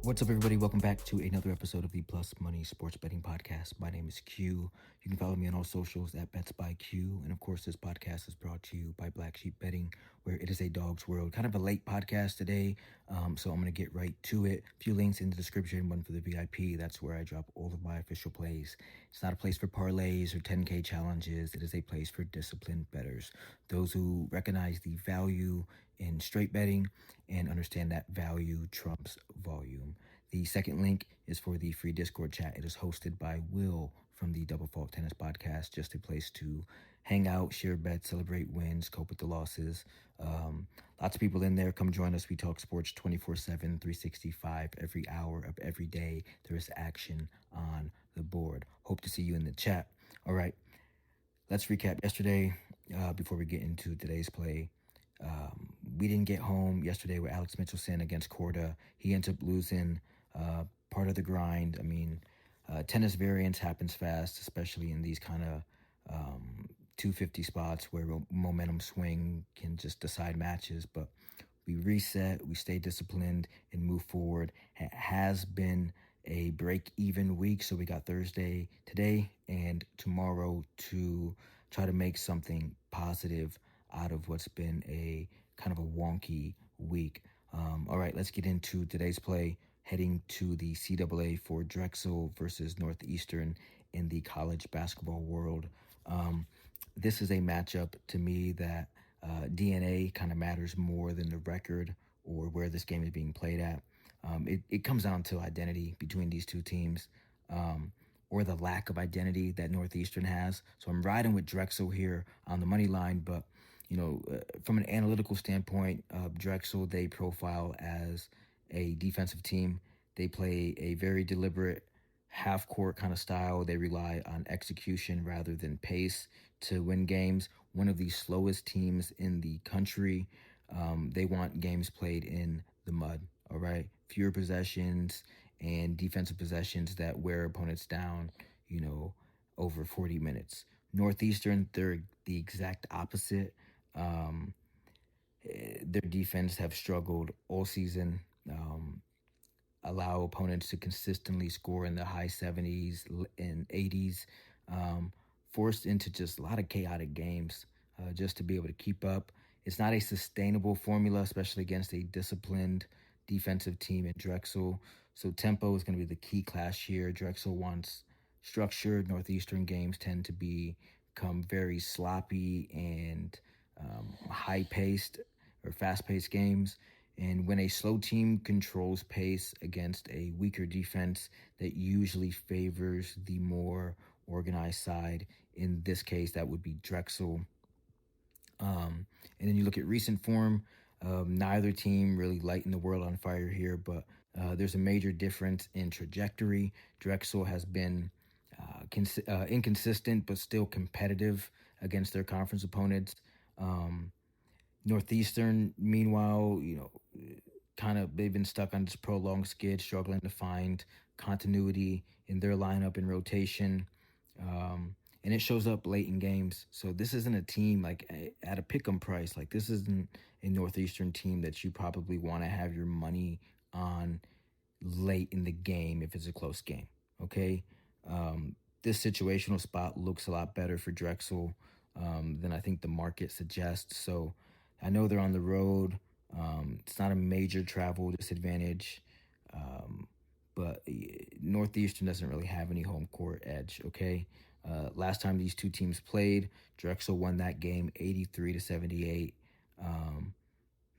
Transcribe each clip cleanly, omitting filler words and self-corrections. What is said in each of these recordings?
What's up, everybody? Welcome back to another episode of the Plus Money Sports Betting Podcast. My name is Q. You can follow me on all socials at Bets by Q. And of course, this podcast is brought to you by Black Sheep Betting, where it is a dog's world. Kind of a late podcast today, so I'm going to get right to it. A few links in the description, one for the VIP. That's where I drop all of my official plays. It's not a place for parlays or 10K challenges. It is a place for disciplined bettors, those who recognize the value in straight betting and understand that value trumps volume. The second link is for the free Discord chat. It is hosted by Will from the Double Fault Tennis Podcast, just a place to hang out, share bets, celebrate wins, cope with the losses. Lots of people in there. Come join us. We talk sports 24/7, 365, every hour of every day. There is action on the board. Hope to see you in the chat. All right, let's recap yesterday before we get into today's play. We didn't get home yesterday with Alex Mitchelson against Korda. He ends up losing part of the grind. I mean, tennis variance happens fast, especially in these kind of 250 spots where momentum swing can just decide matches. But we reset, we stay disciplined, and move forward. It has been a break-even week, so we got Thursday today and tomorrow to try to make something positive out of what's been a kind of a wonky week. All right, let's get into today's play, heading to the CAA for Drexel versus Northeastern in the college basketball world. This is a matchup to me that DNA kind of matters more than the record or where this game is being played at. It comes down to identity between these two teams, or the lack of identity that Northeastern has. So I'm riding with Drexel here on the money line, but from an analytical standpoint, Drexel, they profile as a defensive team. They play a very deliberate half-court kind of style. They rely on execution rather than pace to win games. One of the slowest teams in the country. They want games played in the mud, all right? Fewer possessions and defensive possessions that wear opponents down, over 40 minutes. Northeastern, they're the exact opposite. Their defense have struggled all season, allow opponents to consistently score in the high 70s and 80s, forced into just a lot of chaotic games just to be able to keep up. It's not a sustainable formula, especially against a disciplined defensive team in Drexel. So tempo is going to be the key clash here. Drexel wants structured. Northeastern games tend to become very sloppy and high-paced or fast-paced games. And when a slow team controls pace against a weaker defense, that usually favors the more organized side. In this case, that would be Drexel. And then you look at recent form. Neither team really lighting the world on fire here, but there's a major difference in trajectory. Drexel has been inconsistent, but still competitive against their conference opponents. Northeastern, meanwhile, they've been stuck on this prolonged skid, struggling to find continuity in their lineup and rotation. And it shows up late in games. So this isn't a team at a pick'em price. This isn't a Northeastern team that you probably want to have your money on late in the game if it's a close game. Okay. This situational spot looks a lot better for Drexel than I think the market suggests. So I know they're on the road. It's not a major travel disadvantage, but Northeastern doesn't really have any home court edge, okay? Last time these two teams played, Drexel won that game 83-78.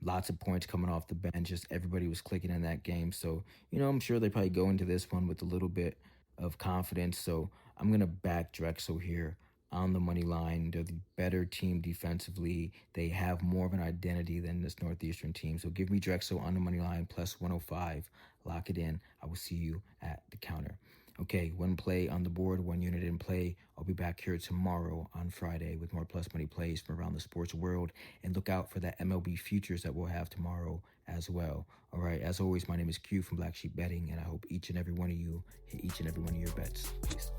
Lots of points coming off the bench. Just everybody was clicking in that game. So, I'm sure they probably go into this one with a little bit of confidence. So I'm going to back Drexel here on the money line. They're the better team defensively. They have more of an identity than this Northeastern team. So give me Drexel on the money line plus 105. Lock it in. I will see you at the counter. Okay, one play on the board, one unit in play. I'll be back here tomorrow on Friday with more plus money plays from around the sports world. And look out for that MLB futures that we'll have tomorrow as well. All right, as always, my name is Q from Black Sheep Betting, and I hope each and every one of you hit each and every one of your bets. Peace.